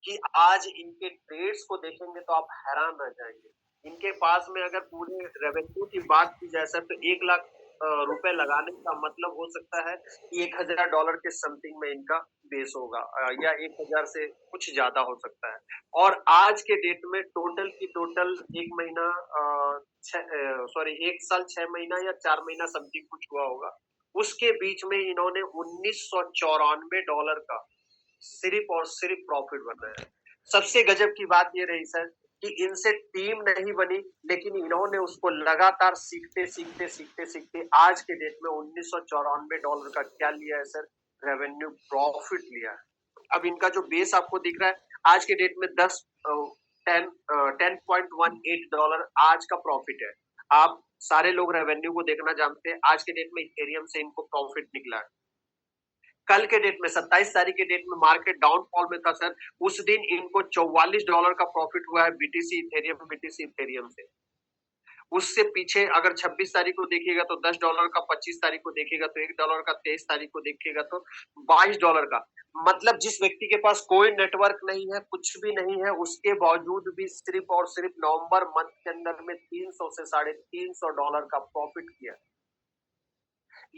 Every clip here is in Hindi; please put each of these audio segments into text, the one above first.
कि आज इनके ट्रेड्स को देखेंगे तो आप हैरान रह जाएँगे। इनके पास में अगर पूरे रेवेन्यू की बात की जाए सर, तो 1 लाख रुपए लगाने का मतलब हो सकता है कि $1000 के समथिंग में इनका बेस होगा, या 1000 से कुछ ज़्यादा हो सकता है। और आज के डेट में टोटल की टोटल 1 महीना 1 साल 6 महीना या 4 महीना समथिंग कुछ हुआ होगा। उसके बीच में इन्होंने $1994 का सिर्फ़ और सिर्फ़ प्रॉफ़िट बनाया है। सबसे गज़ब की बात ये रही सर कि इनसे टीम नहीं बनी, लेकिन इन्होंने उसको लगातार सीखते आज के डेट में $1994 का क्या लिया है सर, रेवेन्यू प्रॉफ़िट लिया है। अब इनका जो बेस आपको दिख रहा है, आज के डेट में 10.18 आज का प्रॉफ़िट है। आप सारे लोग रेवेन्यू को देखना जानते हैं, आज के डेट में इथेरियम से इनको प्रॉफ़िट निकला है। कल के डेट में 27 तारीख के डेट में मार्केट डाउनफॉल में था सर, उस दिन इनको $44 का प्रॉफिट हुआ है बीटीसी इथेरियम से। उससे पीछे अगर 26 तारीख को देखिएगा तो $10 का, 25 तारीख को देखिएगा तो $1 का, 23 तारीख को देखिएगा तो $22 का। मतलब जिस व्यक्ति के पास कोई नेटवर्क नहीं है, कुछ भी नहीं है, उसके बावजूद भी सिर्फ और सिर्फ नवंबर मंथ के अंदर में 300 से $350 का प्रॉफिट किया।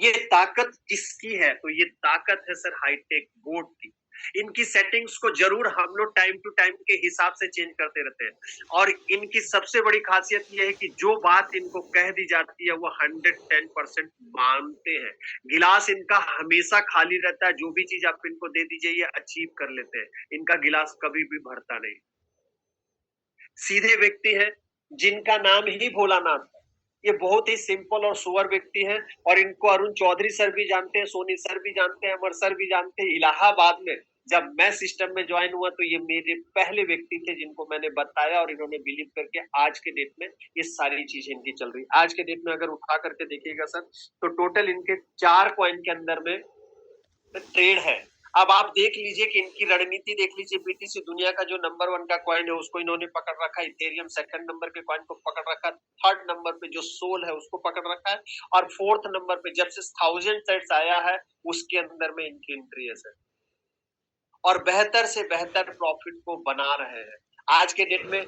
ये ताकत किसकी है? तो ये ताकत है सर हाईटेक बोर्ड की। इनकी सेटिंग्स को जरूर हम लोग टाइम टू टाइम के हिसाब से चेंज करते रहते हैं और इनकी सबसे बड़ी खासियत ये है कि जो बात इनको कह दी जाती है वो 110% मानते हैं। गिलास इनका हमेशा खाली रहता है, जो भी चीज आप इनको दे दीजिए ये अचीव कर लेते हैं। इनका गिलास कभी भी भरता नहीं। सीधे व्यक्ति हैं जिनका नाम ही भोलानाथ है। ये बहुत ही सिंपल और सुअर व्यक्ति हैं और इनको अरुण चौधरी सर भी जानते हैं, सोनी सर भी जानते हैं, अमर सर भी जानते हैं। इलाहाबाद में जब मैं सिस्टम में ज्वाइन हुआ तो ये मेरे पहले व्यक्ति थे जिनको मैंने बताया और इन्होंने बिलीव करके आज के डेट में ये सारी चीजें इनकी चल रही। आज के डेट में अगर उठा करके देखिएगा सर तो टोटल इनके 4 कॉइन के अंदर में ट्रेड है। अब आप देख लीजिए कि इनकी रणनीति देख लीजिए। बीटीसी दुनिया का जो नंबर 1 का कॉइन है उसको इन्होंने पकड़ रखा है, इथेरियम सेकंड नंबर के कॉइन को पकड़ रखा है, थर्ड नंबर पे जो सोल है उसको पकड़ रखा है और फोर्थ नंबर पे जब से 1000 सेट्स आया है उसके अंदर में इनकी एंट्री है सर और बेहतर से बेहतर प्रॉफिट को बना रहे हैं। आज के डेट में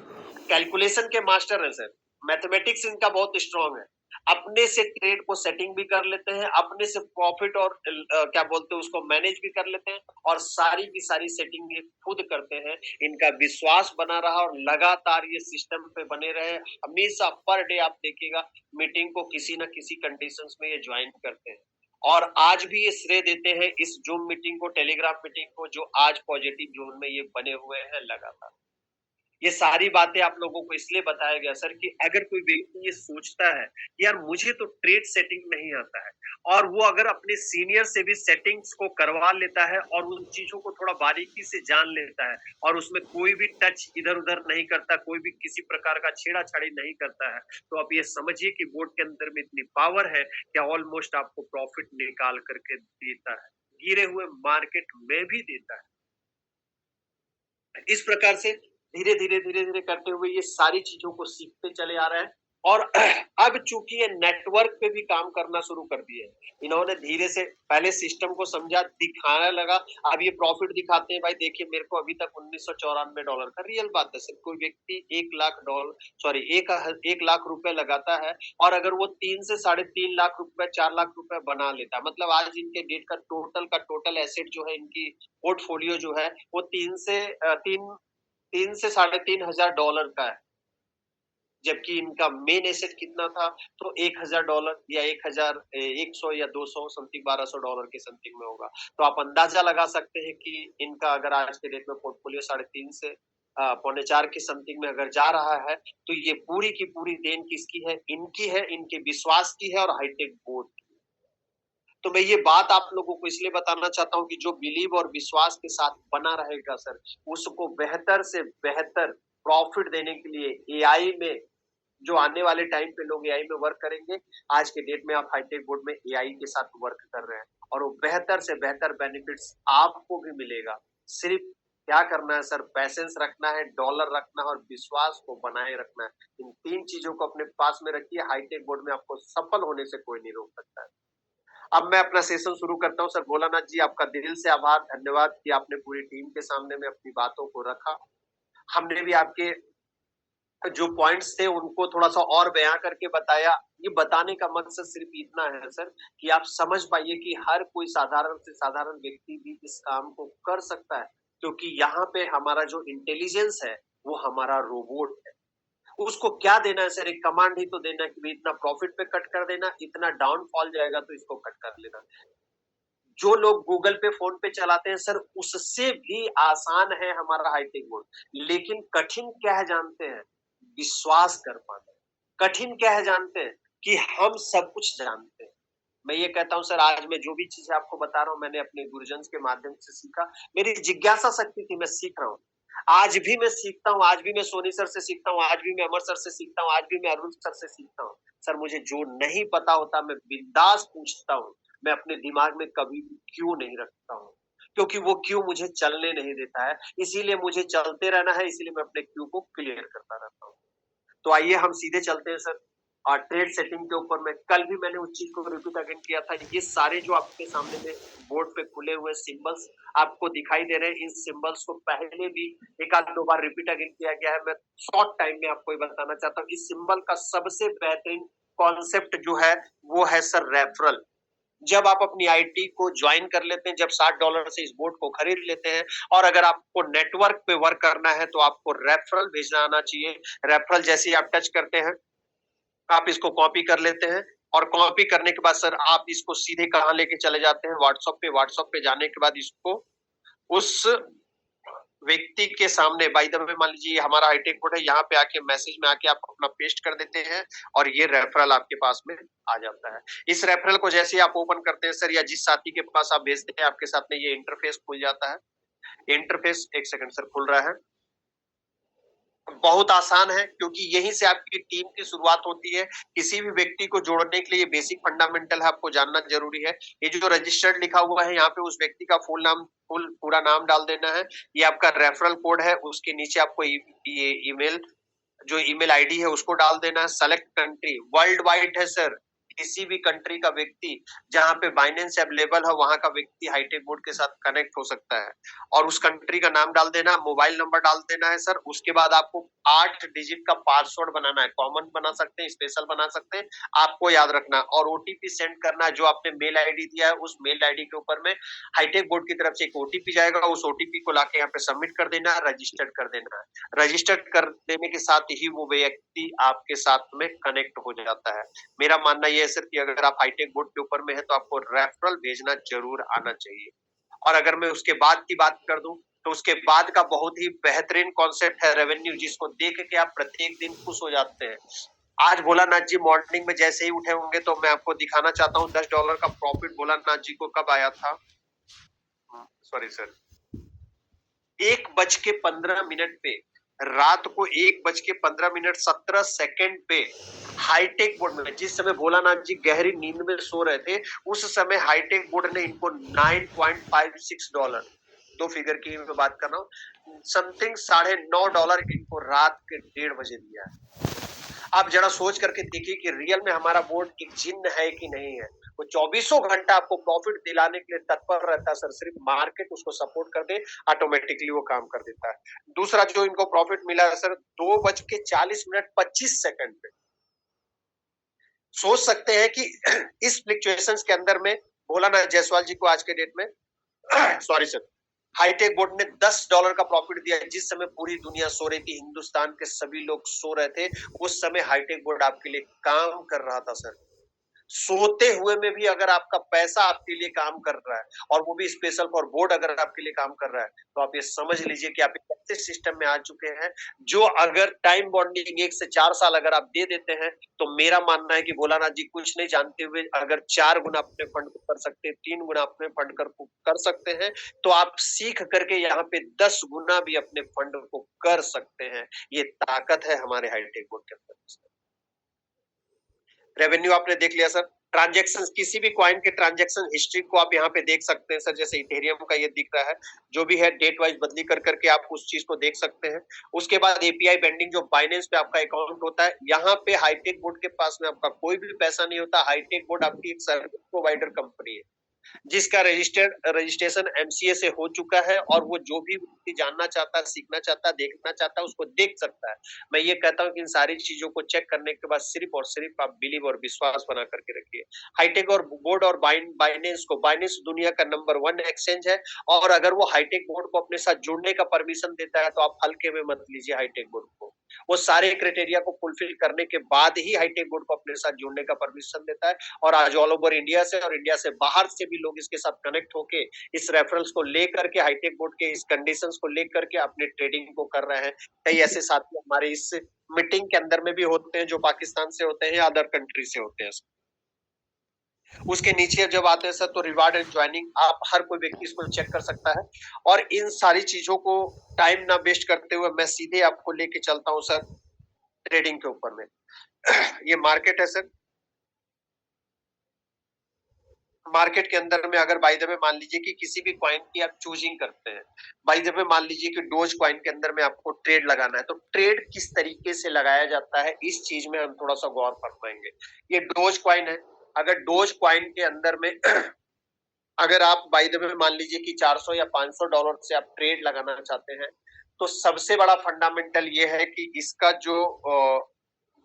कैलकुलेशन के मास्टर है सर, मैथमेटिक्स इनका बहुत स्ट्रांग है। अपने से ट्रेड को सेटिंग भी कर लेते हैं, अपने से प्रॉफिट और क्या बोलते हैं उसको मैनेज भी कर लेते हैं और सारी की सारी सेटिंग ये खुद करते हैं। इनका विश्वास बना रहा और लगातार ये सिस्टम पे बने रहे। हमेशा पर डे आप देखिएगा मीटिंग को किसी ना किसी कंडीशंस में ये ज्वाइन करते हैं और आज भी ये श्रेय देते हैं इस जूम मीटिंग को, टेलीग्राम मीटिंग को, जो आज पॉजिटिव जोन में ये बने हुए हैं लगातार। ये सारी बातें आप लोगों को इसलिए बताया गया सर कि अगर कोई व्यक्ति ये सोचता है यार मुझे तो ट्रेड सेटिंग नहीं आता है और वो अगर अपने सीनियर से भी सेटिंग्स को करवा लेता है और उन चीजों को थोड़ा बारीकी से जान लेता है और उसमें कोई भी टच इधर-उधर नहीं करता, कोई भी किसी प्रकार का छेड़ा-छाड़ी नहीं करता है, तो आप ये समझिए कि बोर्ड के अंदर में इतनी पावर है कि ऑलमोस्ट आपको प्रॉफिट निकाल करके देता है। गिरे हुए मार्केट में भी देता है। इस प्रकार से धीरे-धीरे करते हुए ये सारी चीज़ों को सीखते चले आ रहे हैं और अब चूँकि ये नेटवर्क पे भी काम करना शुरू कर दिए हैं। इन्होंने धीरे से पहले सिस्टम को समझा, दिखाने लगा, अब ये प्रॉफिट दिखाते हैं। भाई देखिए मेरे को अभी तक $1994 का रियल बात है सर, कोई व्यक्ति $1 लाख रुपए लगाता है और अगर वो 3 से साढ़े 3 लाख रुपए, 4 लाख रुपए बना लेता है, मतलब आज इनके डेट का टोटल एसेट जो है इनकी पोर्टफोलियो जो है वो 3 से साढ़े $3,000 का है। जबकि इनका मेन एसेट कितना था तो $1,000 या 100 या 200 समथिंग $1200 के समथिंग में होगा। तो आप अंदाजा लगा सकते हैं कि इनका अगर आज के डेट में पोर्टफोलियो 3.5 से पौने 4 के समथिंग में अगर जा रहा है तो ये पूरी की पूरी देन किसकी है? इनकी है, इनके विश्वास की है और हाईटेक बोर्ड की। तो मैं ये बात आप लोगों को इसलिए बताना चाहता हूँ कि जो बिलीव और विश्वास के साथ बना रहेगा सर, उसको बेहतर से बेहतर प्रॉफिट देने के लिए एआई में जो आने वाले टाइम पे लोग एआई में वर्क करेंगे, आज के डेट में आप हाईटेक बोर्ड में एआई के साथ वर्क कर रहे हैं और वो बेहतर से बेहतर बेनिफिट्स आपको भी मिलेगा। सिर्फ क्या करना है सर, पैशेंस रखना है, डॉलर रखना है और विश्वास को बनाए रखना है। इन 3 चीजों को अपने पास में रखिए, हाईटेक बोर्ड में आपको सफल होने से कोई नहीं रोक सकता है। अब मैं अपना सेशन शुरू करता हूँ सर। भोलानाथ जी, आपका दिल से आभार, धन्यवाद कि आपने पूरी टीम के सामने में अपनी बातों को रखा। हमने भी आपके जो पॉइंट्स थे उनको थोड़ा-सा और बयां करके बताया। ये बताने का मकसद सिर्फ इतना है सर कि आप समझ पाइए कि हर कोई साधारण से साधारण व्यक्ति भी इस काम को कर सकता है, क्योंकि यहाँ पे हमारा जो इंटेलिजेंस है वो हमारा रोबोट है। उसको क्या देना है सर? एक कमांड ही तो देना है कि भाई इतना प्रॉफिट पे कट कर देना, इतना डाउनफॉल जाएगा तो इसको कट कर लेना। जो लोग गूगल पे, फोन पे चलाते हैं सर, उससे भी आसान है हमारा हाईटेक बोर्ड। लेकिन कठिन क्या है जानते हैं? विश्वास कर पाना। कठिन क्या है जानते हैं? कि हम सब कुछ जानते हैं। मैं ये कहता हूँ सर, आज मैं जो भी चीजें आपको बता रहा हूँ मैंने अपने गुरुजन के माध्यम से सीखा। मेरी जिज्ञासा शक्ति थी, मैं सीख रहा हूँ। आज भी मैं सीखता हूँ, आज भी मैं सोनी सर से सीखता हूँ, आज भी मैं अमर सर से सीखता हूँ, आज भी मैं अरुण सर से सीखता हूँ। सर मुझे जो नहीं पता होता मैं बिंदास पूछता हूँ। मैं अपने दिमाग में कभी भी क्यों नहीं रखता हूँ, क्योंकि वो क्यों मुझे चलने नहीं देता है। इसीलिए मुझे चलते रहना है, इसीलिए मैं अपने क्यों को क्लियर करता रहता हूँ। तो आइए हम सीधे चलते हैं सर ट्रेड सेटिंग के ऊपर में। कल भी मैंने उस चीज को रिपीट अगेन किया था। ये सारे जो आपके सामने में बोर्ड पे खुले हुए सिंबल्स आपको दिखाई दे रहे हैं, इन सिंबल्स को पहले भी एक आध दो बार रिपीट अगेन किया गया है। मैं शॉर्ट टाइम में आपको ये बताना चाहता हूँ, इस सिंबल का सबसे बेहतरीन कॉन्सेप्ट जो है वो है सर रेफरल। जब आप अपनी आईटी को ज्वाइन कर लेते हैं, जब $60 से इस बोर्ड को खरीद लेते हैं, और अगर आपको नेटवर्क पे वर्क करना है तो आपको रेफरल भेजना आना चाहिए। रेफरल जैसे ही आप टच करते हैं, आप इसको कॉपी कर लेते हैं, और कॉपी करने के बाद सर आप इसको सीधे कहाँ लेके चले जाते हैं? व्हाट्सएप पे। व्हाट्सएप पे जाने के बाद इसको उस व्यक्ति के सामने, बाय द वे मान लीजिए हमारा हाईटेक कोड है, यहाँ पे आके मैसेज में आके आप अपना पेस्ट कर देते हैं और ये रेफरल आपके पास में आ जाता है। इस रेफरल को जैसे ही आप ओपन करते हैं सर, या जिस साथी के पास आप भेजते हैं, आपके साथ में ये इंटरफेस खुल जाता है। इंटरफेस एक सेकंड सर खुल रहा है। बहुत आसान है, क्योंकि यहीं से आपकी टीम की शुरुआत होती है। किसी भी व्यक्ति को जोड़ने के लिए बेसिक फंडामेंटल है, आपको जानना जरूरी है। ये जो रजिस्टर्ड लिखा हुआ है, यहाँ पे उस व्यक्ति का फुल नाम, फुल पूरा नाम डाल देना है। ये आपका रेफरल कोड है, उसके नीचे आपको ये ईमेल, जो ईमेल आईडी है उसको डाल देना है। सेलेक्ट कंट्री, वर्ल्ड वाइड है सर। किसी भी कंट्री का व्यक्ति, जहां पे बाइनेंस अवेलेबल है, वहां का व्यक्ति हाईटेक बोर्ड के साथ कनेक्ट हो सकता है। और उस कंट्री का नाम डाल देना, मोबाइल नंबर डाल देना है सर। उसके बाद आपको 8 डिजिट का पासवर्ड बनाना है। कॉमन बना सकते हैं, स्पेशल बना सकते हैं, आपको याद रखना। और ओटीपी सेंड करना है। जो आपने मेल आईडी दिया है, उस मेल आईडी के ऊपर में हाईटेक बोर्ड की तरफ से एक ओटीपी जाएगा। उस ओटीपी को लाके यहाँ पे सबमिट कर देना है, रजिस्टर्ड कर देना है। रजिस्टर्ड कर देने के साथ ही वो व्यक्ति आपके साथ में कनेक्ट हो जाता है। मेरा मानना यह है सर कि अगर आप हाईटेक बोर्ड के ऊपर में है तो आपको रेफरल भेजना जरूर आना चाहिए। और अगर मैं उसके बाद की बात कर दूं, तो उसके बाद का बहुत ही बेहतरीन कॉन्सेप्ट है रेवेन्यू, जिसको देख के आप प्रत्येक दिन खुश हो जाते हैं। आज भोलानाथ जी मॉर्निंग में जैसे ही उठे होंगे तो मैं आपको दिखाना चाहता हूँ $10 का प्रॉफिट भोलानाथ जी को कब आया था। सॉरी सर, 1:15 पे, रात को 1:15 17 सेकंड पे हाईटेक बोर्ड में, जिस समय भोलानाथ जी गहरी नींद में सो रहे थे, उस समय हाईटेक बोर्ड ने इनको $9.56, दो फिगर की मैं बात कर रहा हूँ, समथिंग $9.5 इनको रात के 1:30 बजे दिया है। आप जरा सोच करके देखिए कि रियल में हमारा बोर्ड एक जिन्न है कि नहीं है। वो 24 घंटा आपको प्रॉफिट दिलाने के लिए तत्पर रहता है सर। सिर्फ मार्केट उसको सपोर्ट कर दे, ऑटोमेटिकली वो काम कर देता है। दूसरा जो इनको प्रॉफिट मिला है सर, 2:40:25 पे। सोच सकते हैं कि इस फ्लक्चुएशंस के अंदर में भोलानाथ जायसवाल जी को आज के डेट में सॉरी सर, हाईटेक बोर्ड ने $10 का प्रॉफिट दिया। जिस समय पूरी दुनिया सो रही थी, हिंदुस्तान के सभी लोग सो रहे थे, उस समय हाईटेक बोर्ड आपके लिए काम कर रहा था सर। सोते हुए में भी अगर आपका पैसा आपके लिए काम कर रहा है, और वो भी स्पेशल फॉर बोर्ड अगर आपके लिए काम कर रहा है, तो आप ये समझ लीजिए कि आप एक ऐसे सिस्टम में आ चुके हैं जो अगर टाइम बॉन्डिंग 1 से 4 साल अगर आप दे देते हैं, तो मेरा मानना है कि भोलानाथ जी कुछ नहीं जानते हुए अगर 4 गुना अपने फंड को कर सकते हैं, 3 गुना अपने फंड कर सकते हैं, तो आप सीख करके यहाँ पे 10 गुना भी अपने फंड को कर सकते हैं। ये ताकत है हमारे हाईटेक बोर्ड के अंदर। रेवेन्यू आपने देख लिया सर। ट्रांजैक्शन, किसी भी कॉइन के ट्रांजैक्शन हिस्ट्री को आप यहाँ पे देख सकते हैं सर। जैसे इथेरियम का ये दिख रहा है, जो भी है डेट वाइज बदली कर करके आप उस चीज को देख सकते हैं। उसके बाद एपीआई बेंडिंग, जो बाइनेंस पे आपका अकाउंट होता है, यहाँ पे हाईटेक बोर्ड के पास में आपका कोई भी पैसा नहीं होता। हाईटेक बोर्ड आपकी एक सर्विस प्रोवाइडर कंपनी है, जिसका रजिस्ट्रेशन एमसीए से हो चुका है, और वो जो भी व्यक्ति जानना चाहता है, सीखना चाहता है, देखना चाहता है, उसको देख सकता है। मैं ये कहता हूँ कि इन सारी चीजों को चेक करने के बाद सिर्फ और सिर्फ आप बिलीव और विश्वास बना करके रखिए। हाईटेक और बोर्ड और बाइनेंस दुनिया का नंबर 1 एक्सचेंज है, और अगर वो हाईटेक बोर्ड को अपने साथ जुड़ने का परमिशन देता है तो आप हल्के में मत लीजिए हाईटेक बोर्ड को। वो सारे क्राइटेरिया को फुलफिल करने के बाद ही हाईटेक बोर्ड को अपने साथ जुड़ने का परमिशन देता है। और आज ऑल ओवर इंडिया से और इंडिया से बाहर से भी लोग इसके साथ कनेक्ट होके इस रेफरेंस को लेकर के, हाईटेक बोर्ड के इस कंडीशंस को लेकर के अपने ट्रेडिंग को कर रहे हैं। कई ऐसे साथी हमारे इस मीटिंग के अंदर में भी होते हैं, जो पाकिस्तान से होते हैं या अदर कंट्री से होते हैं। उसके नीचे जब आते हैं सर, तो रिवार्ड एंड ज्वाइनिंग, आप हर कोई व्यक्ति इसको चेक कर सकता है। और इन सारी चीजों को टाइम ना वेस्ट करते हुए मैं सीधे आपको लेके चलता हूँ सर ट्रेडिंग के ऊपर में। ये मार्केट है सर। मार्केट के अंदर में अगर बाय द वे मान लीजिए कि किसी भी कॉइन की आप चूजिंग करते हैं, बाय द वे मान लीजिए कि डोज कॉइन के अंदर में आपको ट्रेड लगाना है, तो ट्रेड किस तरीके से लगाया जाता है, इस चीज में हम थोड़ा सा गौर फरमाएंगे। ये डोज कॉइन है। अगर डोज कॉइन के अंदर में अगर आप बाय द वे मान लीजिए कि 400 या 500 डॉलर से आप ट्रेड लगाना चाहते हैं, तो सबसे बड़ा फंडामेंटल ये है कि इसका जो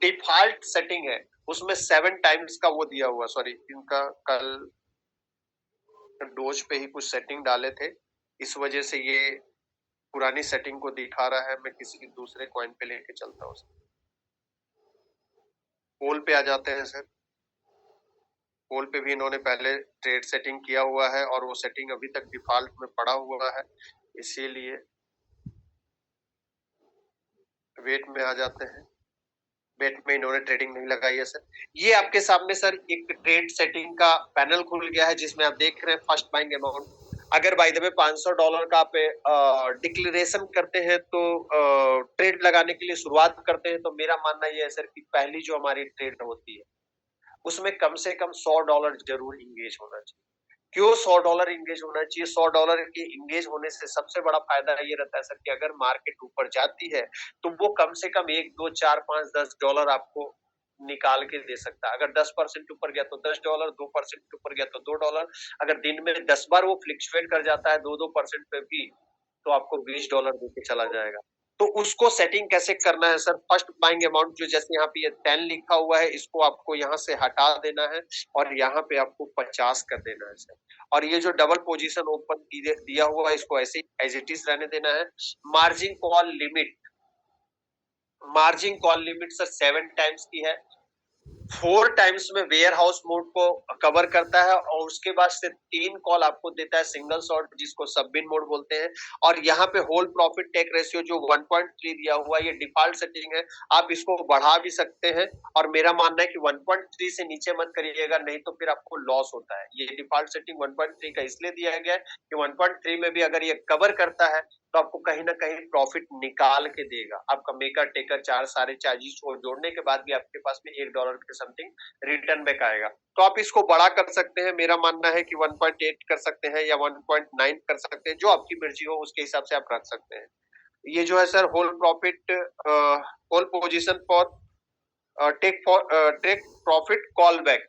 डिफॉल्ट सेटिंग है उसमें 7 टाइम्स का वो दिया हुआ, सॉरी इनका कल डोज पे ही कुछ सेटिंग डाले थे, इस वजह से ये पुरानी सेटिंग को दिखा रहा है। मैं किसी दूसरे कॉइन पे लेके चलता हूँ। पोल पे आ जाते हैं सर। पोल पे भी इन्होंने पहले ट्रेड सेटिंग किया हुआ है, और वो सेटिंग अभी तक डिफॉल्ट में पड़ा हुआ है, इसीलिए वेट में आ जाते हैं। वेट में इन्होंने ट्रेडिंग नहीं लगाई है सर। ये आपके सामने सर एक ट्रेड सेटिंग का पैनल खुल गया है, जिसमें आप देख रहे हैं फर्स्ट बाइंग अमाउंट। अगर बाय द वे 500 डॉलर का आप डिक्लेरेशन करते हैं, तो ट्रेड लगाने के लिए शुरुआत करते हैं, तो मेरा मानना यह है सर कि पहली जो हमारी ट्रेड होती है उसमें कम से कम 100 डॉलर जरूर इंगेज होना चाहिए। क्यों 100 डॉलर इंगेज होना चाहिए? 100 डॉलर के इंगेज होने से सबसे बड़ा फायदा ये रहता है सर कि अगर मार्केट ऊपर जाती है तो वो कम से कम 1, 2, 4, 5, 10 डॉलर आपको निकाल के दे सकता है। अगर 10% ऊपर गया तो 10 डॉलर, 2% ऊपर गया तो 2 डॉलर। अगर दिन में 10 बार वो फ्लक्चुएट कर जाता है 2-2% पे भी, तो आपको 20 डॉलर देके चला जाएगा। तो उसको सेटिंग कैसे करना है सर? फर्स्ट बाइंग अमाउंट जो जैसे यहाँ पे ये 10 लिखा हुआ है, इसको आपको यहाँ से हटा देना है और यहाँ पे आपको 50 कर देना है सर। और ये जो डबल पोजीशन ओपन दिया हुआ है, इसको ऐसे एज इट इज रहने देना है। Margin call limit sir 7 times की है। 4 टाइम्स में वेयर हाउस मोड को कवर करता है, और उसके बाद से 3 कॉल आपको देता है सिंगल शॉट, जिसको सबबिन मोड बोलते हैं। और यहाँ पे होल प्रॉफिट टेक रेशियो जो 1.3 दिया हुआ है, ये डिफॉल्ट सेटिंग है, आप इसको बढ़ा भी सकते हैं। और मेरा मानना है कि 1.3 से नीचे मत करिएगा, नहीं तो फिर आपको लॉस होता है। ये डिफॉल्ट सेटिंग 1.3 का इसलिए दिया गया है कि 1.3 में भी अगर ये कवर करता है तो आपको कहीं ना कहीं प्रॉफिट निकाल के देगा। आपका मेकर टेकर सारे चार्जेस को जोड़ने के बाद भी आपके पास में $1 के समथिंग रिटर्न बैक आएगा। तो आप इसको बड़ा कर सकते हैं, मेरा मानना है कि 1.8 कर सकते हैं या 1.9 कर सकते हैं, जो आपकी मर्जी हो उसके हिसाब से आप रख सकते हैं। ये जो है sir whole position for take profit call back,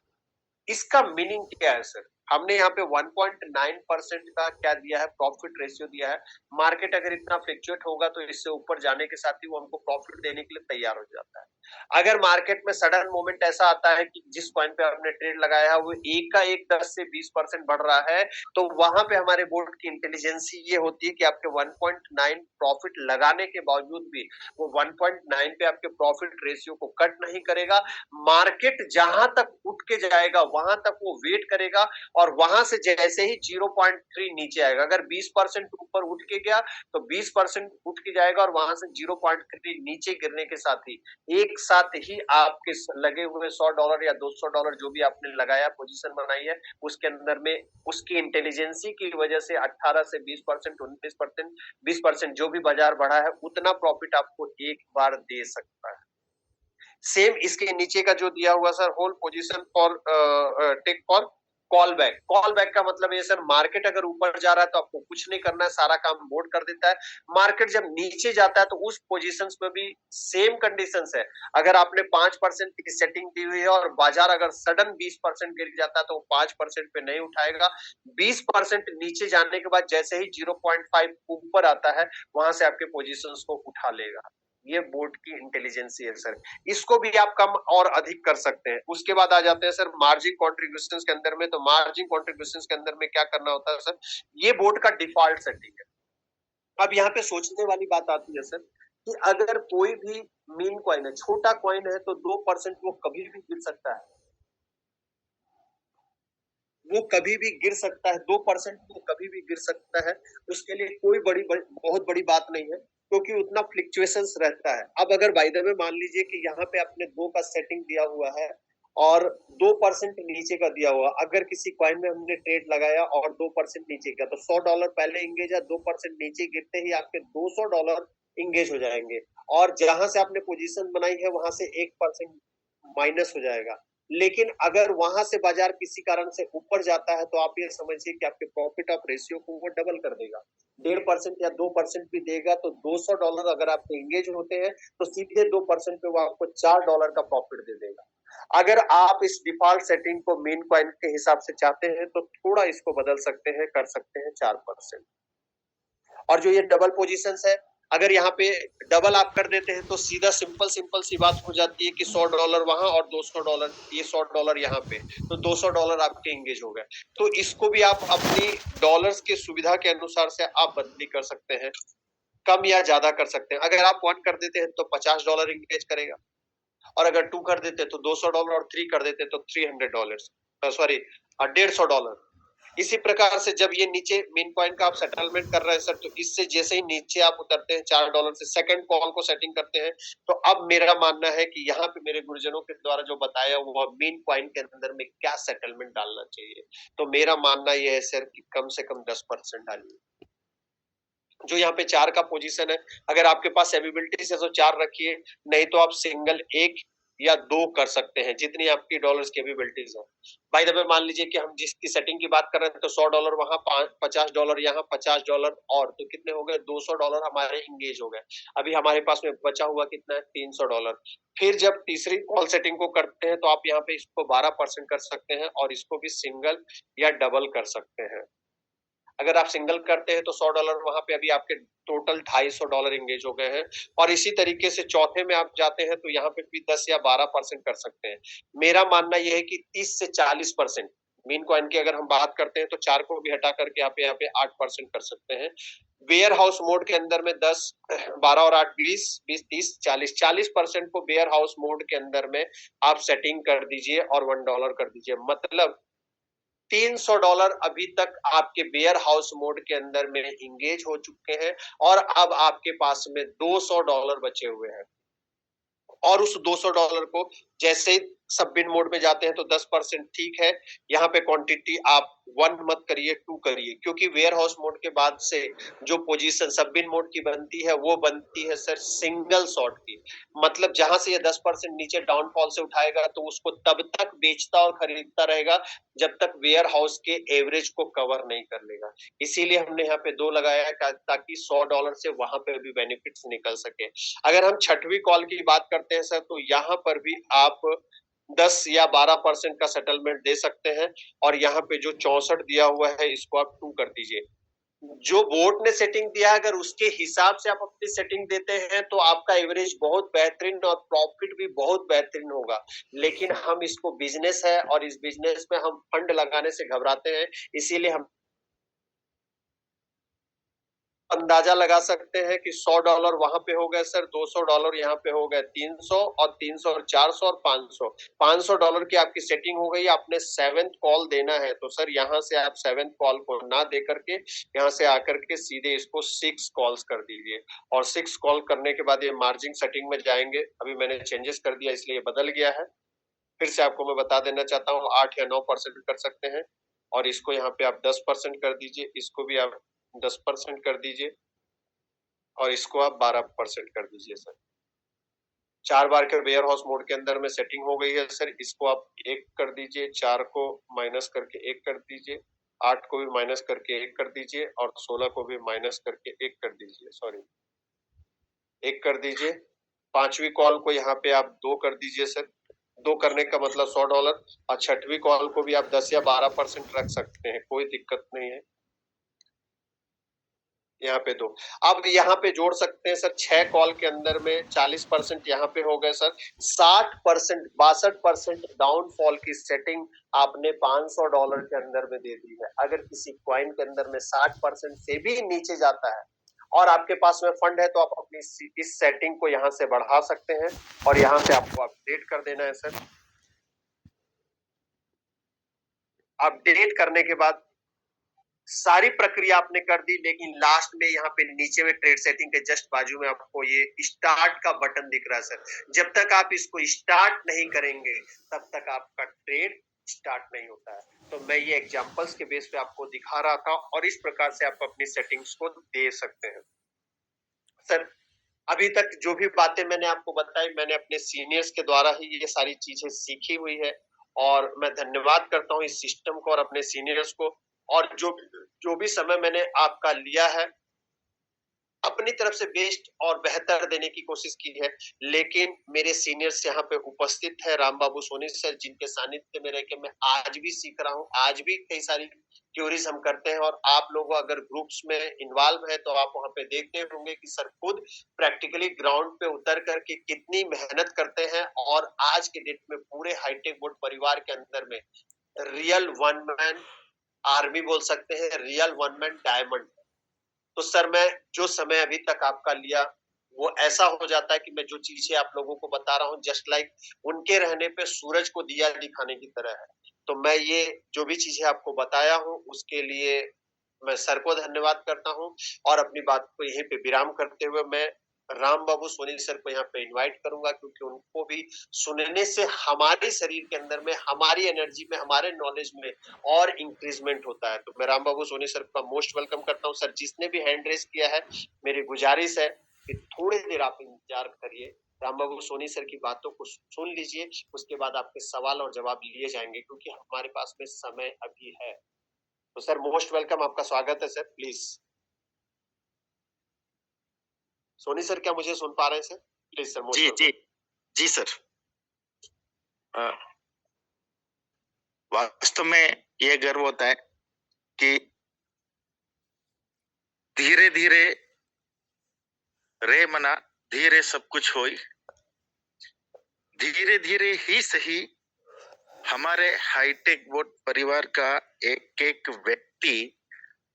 इसका मीनिंग क्या है सर? हमने यहाँ पे 1.9% का क्या दिया है, प्रॉफिट रेशियो दिया है। मार्केट अगर इतना फ्लक्चुएट होगा तो इससे ऊपर जाने के साथ ही वो हमको प्रॉफिट देने के लिए तैयार हो जाता है। अगर मार्केट में सडन मोमेंट ऐसा आता है कि जिस पॉइंट पे आपने ट्रेड लगाया है वो एक का एक 10 से 20% बढ़ रहा है, तो वहां पे हमारे बोर्ड की इंटेलिजेंसी ये होती है कि आपके 1.9 प्रॉफिट लगाने के बावजूद भी वो 1.9 पे आपके प्रॉफिट रेशियो को कट नहीं करेगा। मार्केट जहां तक उठ के जाएगा वहां तक वो वेट करेगा, और वहां से जैसे ही 0.3 नीचे आएगा, अगर 20% ऊपर उठ के गया तो 20% उठ के जाएगा, और वहां से 0.3 नीचे गिरने के साथ ही एक साथ ही आपके लगे हुए 100 डॉलर या 200 डॉलर जो भी आपने लगाया, पोजीशन बनाई है, उसके अंदर में उसकी इंटेलिजेंसी की वजह से 18 से 20%, 19%, 20% जो भी बाजार बढ़ा है, उतना प्रॉफिट आपको एक बार दे सकता है। सेम इसके नीचे का जो दिया हुआ sir, whole position for take for call back का मतलब ये सर, मार्केट अगर ऊपर जा रहा है तो आपको कुछ नहीं करना है, सारा काम बोर्ड कर देता है। मार्केट जब नीचे जाता है तो उस पोजीशंस में भी सेम कंडीशंस है। अगर आपने 5% की सेटिंग दी हुई है और बाजार अगर सडन 20% गिर जाता है तो 5% पे नहीं उठाएगा। 20% नीचे जाने के बाद जैसे ही 0.5 ऊपर आता है, वहां से आपके पोजीशंस को उठा लेगा। ये बोर्ड की इंटेलिजेंसी है सर। इसको भी आप कम और अधिक कर सकते हैं। उसके बाद आ जाते हैं सर मार्जिन कॉन्ट्रीब्यूशन के अंदर में। तो मार्जिन कॉन्ट्रीब्यूशन के अंदर में क्या करना होता है सर, ये बोर्ड का डिफॉल्ट सेटिंग है। अब यहाँ पे सोचने वाली बात आती है सर कि अगर कोई भी मीन कॉइन है, छोटा कॉइन है, तो 2% वो कभी भी गिर सकता है, वो कभी भी गिर सकता है, 2% वो कभी भी गिर सकता है। उसके लिए कोई बहुत बड़ी बात नहीं है, क्योंकि उतना फ्लिक्चुएशंस रहता है। अब अगर बाय द वे मान लीजिए कि यहाँ पे आपने 2 का सेटिंग दिया हुआ है और 2% नीचे का दिया हुआ, अगर किसी कॉइन में हमने ट्रेड लगाया और 2% नीचे गया, तो $100 पहले इंगेज है, 2% नीचे गिरते ही आपके $200 इंगेज हो जाएंगे, और जहां से आपने पोजीशन बनाई है वहां से 1% माइनस हो जाएगा। लेकिन अगर वहां से बाजार किसी कारण से ऊपर जाता है, तो आप ये समझिए कि आपके प्रॉफिट ऑफ रेशियो को वो डबल कर देगा। 1.5% या 2% भी देगा, तो $200 अगर आपके इंगेज होते हैं तो सीधे 2% पे वो आपको $4 का प्रॉफिट दे देगा। अगर आप इस डिफॉल्ट सेटिंग को मेन कॉइन के हिसाब से चाहते हैं तो थोड़ा इसको बदल सकते हैं, कर सकते हैं 4%। और जो ये डबल पोजीशन है, अगर यहाँ पे डबल आप कर देते हैं तो सीधा सिंपल सी बात हो जाती है कि $100 वहां और $200, ये $100 यहाँ पे, तो $200 आपके इंगेज हो गए। तो इसको भी आप अपनी डॉलर्स की सुविधा के अनुसार से आप बदली कर सकते हैं, कम या ज्यादा कर सकते हैं। अगर आप 1 कर देते हैं तो $50 इंगेज करेगा, और अगर 2 कर देते तो $200, और 3 कर देते तो $300, सॉरी $150। इसी प्रकार से जब ये नीचे मेन पॉइंट का आप सेटलमेंट कर रहे हैं सर, तो इससे जैसे ही नीचे आप उतरते हैं $4 से सेकंड कॉल को सेटिंग करते हैं, तो अब मेरा मानना है कि यहाँ पे मेरे गुरुजनों के द्वारा जो बताया हुआ मेन पॉइंट के अंदर में क्या सेटलमेंट डालना चाहिए, तो मेरा मानना यह है सर कि कम से कम 10% डालिए। जो यहाँ पे 4 का पोजीशन है, अगर आपके पास एबिलिटीज है तो 4 रखिए, नहीं तो आप सिंगल 1 या 2 कर सकते हैं, जितनी आपकी डॉलर्स की एबिलिटीज है। बाय द वे मान लीजिए कि हम जिसकी सेटिंग की बात कर रहे हैं, तो $100 वहां, $50 यहाँ, $50 और, तो कितने हो गए, $200 हमारे इंगेज हो गए। अभी हमारे पास में बचा हुआ कितना है, $300। फिर जब तीसरी कॉल सेटिंग को करते हैं तो आप यहाँ पे इसको 12% कर सकते हैं, और इसको भी सिंगल या डबल कर सकते हैं। अगर आप सिंगल करते हैं तो $100 वहां पे अभी आपके टोटल $250 इंगेज हो गए हैं। और इसी तरीके से चौथे में आप जाते हैं तो यहाँ पे भी 10 या 12% कर सकते हैं। मेरा मानना यह है कि 30 से 40% मीन कॉइन की अगर हम बात करते हैं तो 4 को भी हटा करके आप यहाँ पे 8% कर सकते हैं। वेयर हाउस मोड के अंदर में 10, 12 और 8, 20, 20, 30, 40% को वेयर हाउस मोड के अंदर में आप सेटिंग कर दीजिए और $1 कर दीजिए। मतलब $300 अभी तक आपके वेयर हाउस मोड के अंदर में इंगेज हो चुके हैं, और अब आपके पास में $200 बचे हुए हैं। और उस $200 को जैसे ही सबबिन मोड में जाते हैं तो 10% ठीक है। यहाँ पे क्वांटिटी आप 1 मत करिए, 2 करिए, क्योंकि वेयर हाउस मोड के बाद से जो पोजीशन सबबिन मोड की बनती है वो बनती है सर सिंगल शॉट की। मतलब जहां से ये 10% नीचे डाउनफॉल से उठाएगा तो उसको तब तक बेचता और खरीदता रहेगा जब तक वेयर हाउस के एवरेज को कवर नहीं कर लेगा। इसीलिए हमने यहाँ पे 2 लगाया है, ताकि $100 से वहां पे भी बेनिफिट्स निकल सके। अगर हम छठवीं कॉल की बात करते हैं सर, तो यहाँ पर भी आप 10 या 12% का सेटलमेंट दे सकते हैं, और यहाँ पे जो 64 दिया हुआ है इसको आप 2 कर दीजिए। जो बोर्ड ने सेटिंग दिया है, अगर उसके हिसाब से आप अपनी सेटिंग देते हैं तो आपका एवरेज बहुत बेहतरीन और प्रॉफिट भी बहुत बेहतरीन होगा। लेकिन हम इसको बिजनेस है, और इस बिजनेस में हम फंड लगाने से घबराते हैं, इसीलिए हम अंदाजा लगा सकते हैं कि $100 वहां पे हो गए सर, $200 यहाँ पे हो गए, 300 और 300 और 400 और 500, $500 की आपकी सेटिंग हो गई। आपने 7th कॉल देना है, तो सर यहाँ से आप 7th कॉल को ना दे करके यहाँ से आकर के सीधे इसको 6 कॉल्स कर दीजिए, और 6 कॉल करने के बाद ये मार्जिन सेटिंग में जाएंगे। अभी मैंने चेंजेस कर दिया इसलिए बदल गया है। फिर से आपको मैं बता देना चाहता हूँ, 8 या 9% कर सकते हैं, और इसको यहाँ पे आप 10% कर दीजिए, इसको भी आप 10% कर दीजिए, और इसको आप 12% कर दीजिए सर। 4 बार के वेयर हाउस मोड के अंदर में सेटिंग हो गई है सर। इसको आप 1 कर दीजिए, 4 को माइनस करके 1 कर दीजिए, 8 को भी माइनस करके 1 कर दीजिए और 16 को भी माइनस करके 1 कर दीजिए, सॉरी 1 कर दीजिए। 5वीं कॉल को यहाँ पे आप 2 कर दीजिए सर। 2 करने का मतलब $100 और 6वीं कॉल को भी आप 10 या 12% रख सकते हैं, कोई दिक्कत नहीं है। यहाँ पे 2 अब यहाँ पे जोड़ सकते हैं सर। 6 कॉल के अंदर में 40% यहाँ पे हो गए सर। 60% 62% डाउनफॉल की सेटिंग आपने $500 के अंदर में दे दी है। अगर किसी क्वाइन के अंदर में 60% से भी नीचे जाता है और आपके पास में फंड है तो आप अपनी इस सेटिंग को यहाँ से बढ़ा सकते हैं और यहाँ से आपको अपडेट कर देना है सर। अपडेट करने के बाद सारी प्रक्रिया आपने कर दी, लेकिन लास्ट में यहाँ पे नीचे में ट्रेड सेटिंग के जस्ट बाजू में आपको ये स्टार्ट का बटन दिख रहा है सर। जब तक आप इसको स्टार्ट नहीं करेंगे तब तक आपका ट्रेड स्टार्ट नहीं होता है। तो मैं ये एग्जांपल्स के बेस पे आपको दिखा रहा था और इस प्रकार से आप अपनी सेटिंग्स को दे सकते हैं सर। अभी तक जो भी बातें मैंने आपको बताई, मैंने अपने सीनियर्स के द्वारा ही ये सारी चीजें सीखी हुई है और मैं धन्यवाद करता हूँ इस सिस्टम को और अपने सीनियर्स को। और जो भी समय मैंने आपका लिया है, अपनी तरफ से बेस्ट और बेहतर देने की कोशिश की है, लेकिन मेरे सीनियर्स यहाँ पे उपस्थित है, राम बाबू सोनी सर, जिनके सानिध्य में रह के मैं आज भी सीख रहा हूँ। आज भी कई सारी थ्योरीज हम करते हैं और आप लोग अगर ग्रुप्स में इन्वॉल्व है तो आप वहां पे देखते होंगे कि सर खुद प्रैक्टिकली ग्राउंड पे उतर करके कितनी मेहनत करते हैं और आज के डेट में पूरे हाईटेक बोर्ड परिवार के अंदर में रियल वन मैन आर्मी बोल सकते हैं, रियल वन मैन डायमंड। तो सर मैं जो समय अभी तक आपका लिया वो ऐसा हो जाता है कि मैं जो चीजें आप लोगों को बता रहा हूँ जस्ट लाइक उनके रहने पे सूरज को दिया दिखाने की तरह है। तो मैं ये जो भी चीजें आपको बताया हूँ उसके लिए मैं सर को धन्यवाद करता हूँ और अपनी बात को यहीं पे विराम करते हुए मैं राम बाबू सोनी सर को यहाँ पे इनवाइट करूंगा, क्योंकि उनको भी सुनने से हमारे शरीर के अंदर में, हमारी एनर्जी में, हमारे नॉलेज में और इंक्रीजमेंट होता है। तो मैं राम बाबू सोनी सर का मोस्ट वेलकम करता हूँ। सर जिसने भी हैंड रेस किया है, मेरी गुजारिश है कि थोड़ी देर आप इंतजार करिए, राम बाबू सोनी सर की बातों को सुन लीजिए, उसके बाद आपके सवाल और जवाब लिए जाएंगे क्योंकि हमारे पास में समय अभी है। तो सर मोस्ट वेलकम, आपका स्वागत है सर। प्लीज सोनी सर, क्या मुझे सुन पा रहे हैं सर? Please sir. जी जी जी सर। वास्तव में ये गर्व होता है कि धीरे धीरे रे मना धीरे सब कुछ होई, धीरे धीरे ही सही हमारे हाईटेक बोर्ड परिवार का एक एक व्यक्ति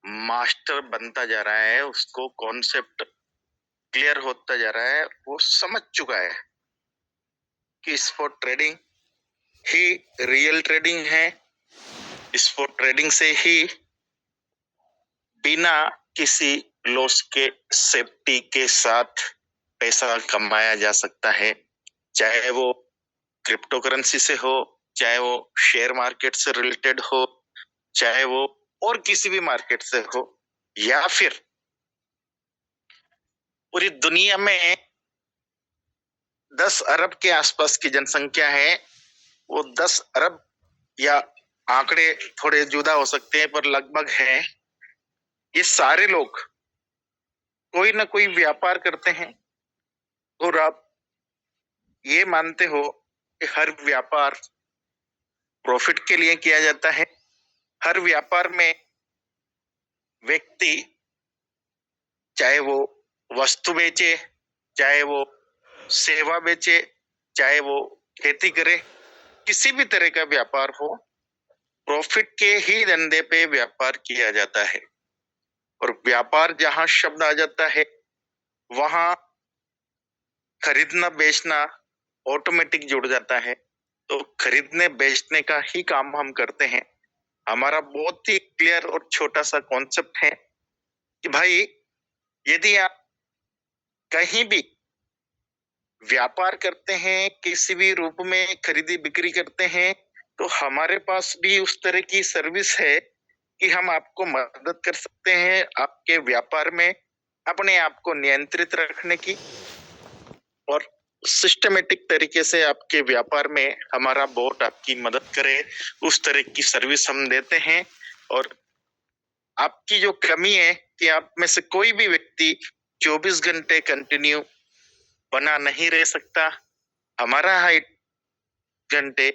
मास्टर बनता जा रहा है, उसको कॉन्सेप्ट क्लियर होता जा रहा है, वो समझ चुका है कि स्पॉट ट्रेडिंग ही रियल ट्रेडिंग है। स्पॉट ट्रेडिंग से ही बिना किसी लॉस के सेफ्टी के साथ पैसा कमाया जा सकता है, चाहे वो क्रिप्टो करेंसी से हो, चाहे वो शेयर मार्केट से रिलेटेड हो, चाहे वो और किसी भी मार्केट से हो, या फिर पूरी दुनिया में 10 अरब के आसपास की जनसंख्या है। वो 10 अरब या आंकड़े थोड़े जुदा हो सकते हैं पर लगभग है। ये सारे लोग कोई ना कोई व्यापार करते हैं और आप ये मानते हो कि हर व्यापार प्रॉफिट के लिए किया जाता है। हर व्यापार में व्यक्ति चाहे वो वस्तु बेचे, चाहे वो सेवा बेचे, चाहे वो खेती करे, किसी भी तरह का व्यापार हो, प्रॉफिट के ही धंधे पे व्यापार किया जाता है। और व्यापार जहां शब्द आ जाता है वहां खरीदना बेचना ऑटोमेटिक जुड़ जाता है। तो खरीदने बेचने का ही काम हम करते हैं। हमारा बहुत ही क्लियर और छोटा सा कॉन्सेप्ट है कि भाई यदि आप कहीं भी व्यापार करते हैं, किसी भी रूप में खरीदी बिक्री करते हैं, तो हमारे पास भी उस तरह की सर्विस है कि हम आपको मदद कर सकते हैं आपके व्यापार में अपने आप को नियंत्रित रखने की और सिस्टमेटिक तरीके से आपके व्यापार में हमारा बोट आपकी मदद करे, उस तरह की सर्विस हम देते हैं। और आपकी जो कमी है कि आप में से कोई भी व्यक्ति 24 घंटे कंटिन्यू बना नहीं रह सकता, हमारा 8 घंटे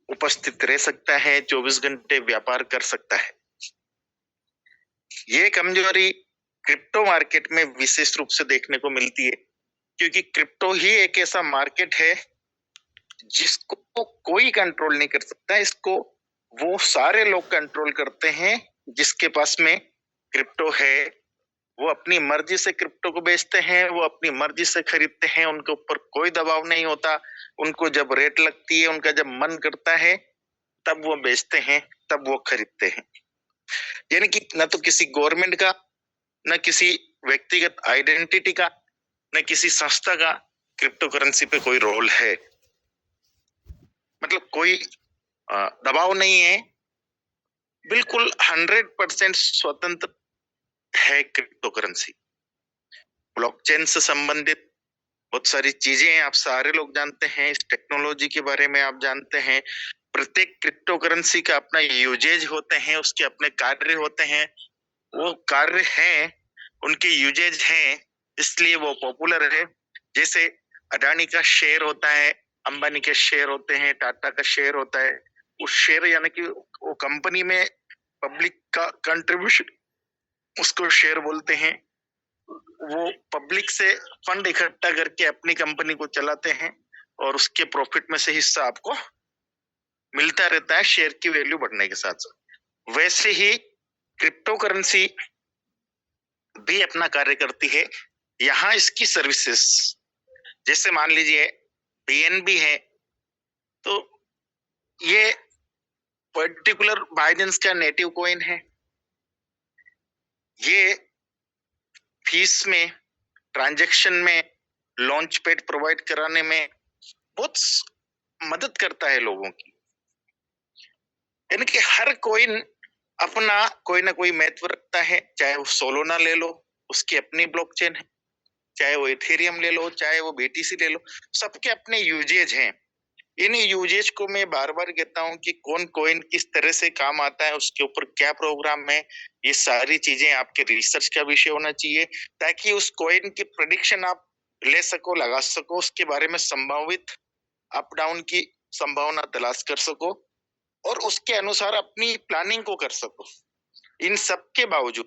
उपस्थित रह सकता है, 24 घंटे व्यापार कर सकता है। ये कमजोरी क्रिप्टो मार्केट में विशेष रूप से देखने को मिलती है, क्योंकि क्रिप्टो ही एक ऐसा मार्केट है जिसको कोई कंट्रोल नहीं कर सकता। इसको वो सारे लोग कंट्रोल करते हैं जिसके पास में क्रिप्टो है। वो अपनी मर्जी से क्रिप्टो को बेचते हैं, वो अपनी मर्जी से खरीदते हैं, उनके ऊपर कोई दबाव नहीं होता। उनको जब रेट लगती है, उनका जब मन करता है, तब वो बेचते हैं, तब वो खरीदते हैं। यानी कि न तो किसी गवर्नमेंट का, न किसी व्यक्तिगत आइडेंटिटी का, न किसी संस्था का क्रिप्टो करेंसी पे कोई रोल है। मतलब कोई दबाव नहीं है, बिल्कुल 100% स्वतंत्र है क्रिप्टो करेंसी। ब्लॉकचेन से संबंधित बहुत सारी चीजें हैं, आप सारे लोग जानते हैं, इस टेक्नोलॉजी के बारे में आप जानते हैं। प्रत्येक क्रिप्टो करेंसी का अपना यूजेज होते हैं, उसके अपने कार्य होते हैं। वो कार्य हैं, उनके यूजेज हैं, इसलिए वो पॉपुलर है। जैसे अडानी का शेयर होता है, अंबानी के शेयर होते हैं, टाटा का शेयर होता है। उस शेयर यानी कि वो कंपनी में पब्लिक का कंट्रीब्यूशन, उसको शेयर बोलते हैं। वो पब्लिक से फंड इकट्ठा करके अपनी कंपनी को चलाते हैं और उसके प्रॉफिट में से हिस्सा आपको मिलता रहता है शेयर की वैल्यू बढ़ने के साथ साथ। वैसे ही क्रिप्टो करेंसी भी अपना कार्य करती है। यहाँ इसकी सर्विसेज, जैसे मान लीजिए बीएनबी है, तो ये पर्टिकुलर बाइडेंस का नेटिव कॉइन है। ये फीस में, ट्रांजैक्शन में, लॉन्च पैड प्रोवाइड कराने में बहुत मदद करता है लोगों की। यानी कि हर कॉइन अपना कोई ना कोई महत्व रखता है। चाहे वो सोलोना ले लो, उसकी अपनी ब्लॉकचेन है, चाहे वो इथेरियम ले लो, चाहे वो बीटीसी ले लो, सबके अपने यूजेज हैं। इन यूजेज को मैं बार बार कहता हूं कि कौन कॉइन किस तरह से काम आता है, उसके ऊपर क्या प्रोग्राम है, ये सारी चीजें आपके रिसर्च का विषय होना चाहिए, ताकि उस कॉइन की प्रेडिक्शन आप ले सको, लगा सको, उसके बारे में संभावित अप डाउन की संभावना तलाश कर सको और उसके अनुसार अपनी प्लानिंग को कर सको। इन सब के बावजूद